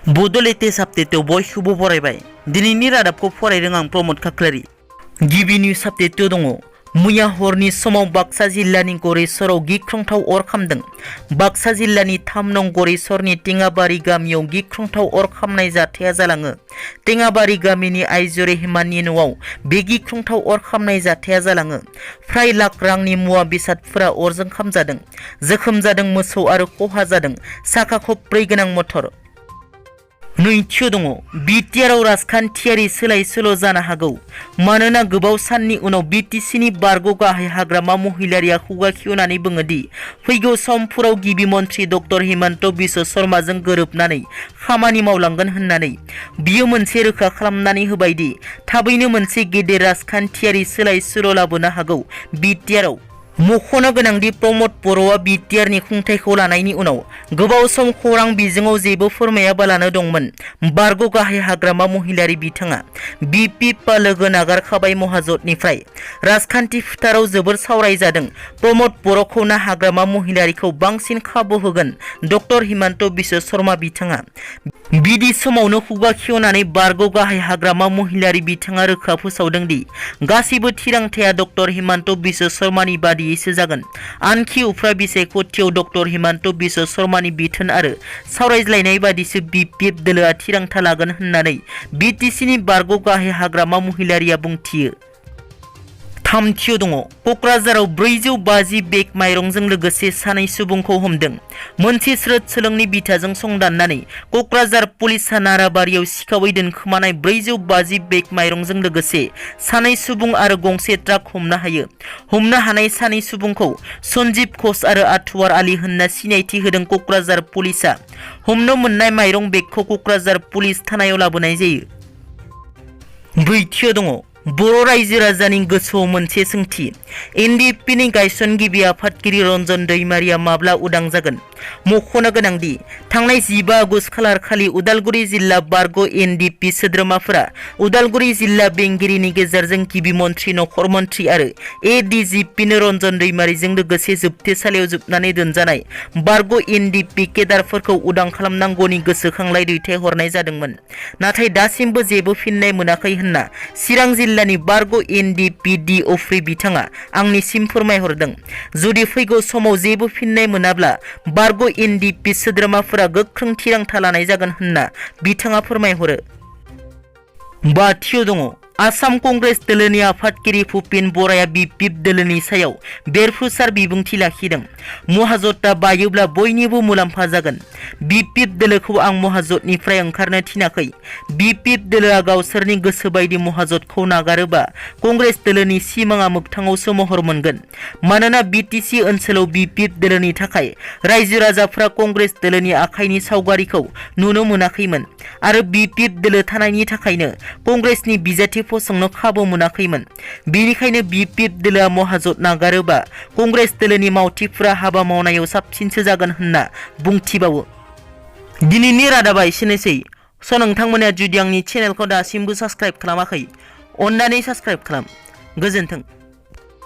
Bodo latest update बयखौबो बरायबाय दिनैनि रादाबखौ फरायदों आं प्रमोद खाख्लारि। गिबि निउज आपडेट दङ। मैया हरनि समाव बाक्सा जिल्लानि गरेस्वराव गिख्रंथाव अर खामदों। बाक्सा जिल्लानि 3 नं गरेस्वरनि टेङाबारि गामियाव गिख्रंथाव अर खामनाय जाथाया जालाङो। टेङाबारि गामिनि आइजो रेहमाननि न'आव बे गिख्रंथाव अर खामनाय जाथाया जालाङो। फ्राय लाख रांनि मुवा बेसादफोरा अरजों खामजादों। जोखोम जादों मोसौ आरो खहा जादों साखा खबब्रै गोनां मटर। नैथियाव दङ बिटिआरआव राजखान्थियारि सोलाय सोल' जानो हागौ। मानोना गोबाव साननि उनाव बिटिसिनि बारग' गाहाय हाग्रामा महिलारिया खुगा खेवनानै बुङो दि फैगौ समफोराव गिबि मन्थ्रि डक्टर हिमन्त बिश्व शर्माजों गोरोबनानै खामानि मावलांगोन होननानै। बियो मोनसे रोखा खालामनानै होबाय दि थाबैनो मोनसे गेदेर राजखान्थियारि सोलाय सोल' लाबोनो हागौ बिटिआरआव। मख'नो गोनांदि प्रमोद बर'आ बिटिआरनि खुंथायखौ लानायनि उनाव गोबाव सम खौरां बिजोङाव जेबो फोरमायाबालानो दंमोन। बारग' गाहाय हाग्रामा महिलारि बिथाङा बिपिपा लोगो नागारखाबाय महाजननिफ्राय। राजखान्थि फोथाराव जोबोर सावरायजादों प्रमोद बर'खौ ना हाग्रामा महिलारिखौ बांसिन खाबु होगोन डक्टर हिमन्त बिश्व शर्मा बिथाङा। बिदि समावनो खुगा खेवनानै बारग' गाहाय हाग्रामा महिलारि बिथाङा रोखा फोसावदों दि गासैबो थिरांथाया डक्टर हिमन्त बिश्व शर्मानि बादियैसो जागोन। आनखि उफ्रा बिसायख'थियाव डक्टर हिमन्त बिश्व शर्मानि बिथोन आरो सावरायज्लायनाय बादिसो बिपिएफ दोलोआ थिरांथा लागोन होननानै बिटिसिनि बारग' गाहाय हाग्रामा महिलारिया बुंथियो। थामथियाव दङ क'क्राझाराव 450 बेग माइरंजों लोगोसे सानै सुबुंखौ हमदों। मोनसे स्रोद सोलोंनि बिथाजों संदाननानै क'क्राझार पुलिसआ नाराबारियाव सिखावै दोनखोमानाय 450 बेग माइरंजों लोगोसे सानै सुबुं आरो गंसे ट्राक हमनो हायो। हमनो हानाय सानै सुबुंखौ सन्जीब घोष आरो आथवार आली होनना सिनायथि होदों क'क्राझार पुलिसआ। हमनो मोननाय माइरं बेगखौ क'क्राझार पुलिस थानायाव लाबोनाय जायो। ब्रैथियाव दङ बर' रायजो राजानि गोसोआव मोनसे सोंथि। एनडिएफबिनि गायसनगिरि आफादगिरि रन्जन दैमारिया माब्ला उदां जागोन? मख'नो गोनांदि थांनाय 15 आगस्ट खालार खालि उदालगुरि जिल्ला बारग' एनडिएफबि सोद्रोमाफोरा उदालगुरि जिल्ला बेंगिरिनि गेजेरजों गिबि मन्थ्रि नखर मन्थ्रि आरो एडिजिपिनो रन्जन दैमारिजों लोगोसे जोबथेसालियाव जोबनानै दोनजानाय बारग' एनडिएफबि केडारफोरखौ उदां खालामनांगौनि गोसोखांलाय दैथायहरनाय जादोंमोन। नाथाय दासिमबो जेबो फिननाय मोनाखै होनना चिरां जिल्लानि बारग' एनडिएफबि डिअफ्रि बिथाङा आंनिसिम फोरमायहरदों। जुदि फैगौ समाव जेबो फिननाय मोनाब्ला बारग' एनडिएफबि सोद्रोमाफोरा गोख्रों थिरांथा लानाय जागोन होनना बिथाङा फोरमायहरो। बाथियाव दङ आसाम कंग्रेस दोलोनि आफादगिरि भुपेन बराया बिपिएफ दोलोनि सायाव बेरफ्रुसार बिबुंथि लाखिदों। महाजोता बायोब्ला बयनिबो मुलाम्फा जागोन। बिपिएफ दोलोखौ आं महाजोतनिफ्राय ओंखारनो थिनाखै। बिपिएफ दोलोआ गावसोरनि गोसो बायदि महाजोतखौ नागारोबा कंग्रेस दोलोनि सिमाङा मोगथाङावसो महर मोनगोन। मानोना बिटिसि ओनसोलाव बिपिएफ दोलोनि थाखाय रायजो राजाफ्रा कंग्रेस दोलोनि आखाइनि सावगारिखौ नुनो मोनाखैमोन आरो बिपिएफ दोलो थानायनि थाखायनो कंग्रेसनि बिजाथि फसंनो खाबु मोनाखैमोन। बेनिखायनो बिपिएफ दोलोआ महाजोत नागारोबा कंग्रेस दोलोनि मावथिफोरा हाबा मावनायाव साबसिनसो जागोन होनना बुंथिबावो। दिनैनि रादाबा एसेनोसै। नोंथांमोना जुदि आंनि चेनेलखौ दासिमबो साबस्क्राइब खालामाखै अन्नानै साबस्क्राइब खालाम। गोजोन्थों।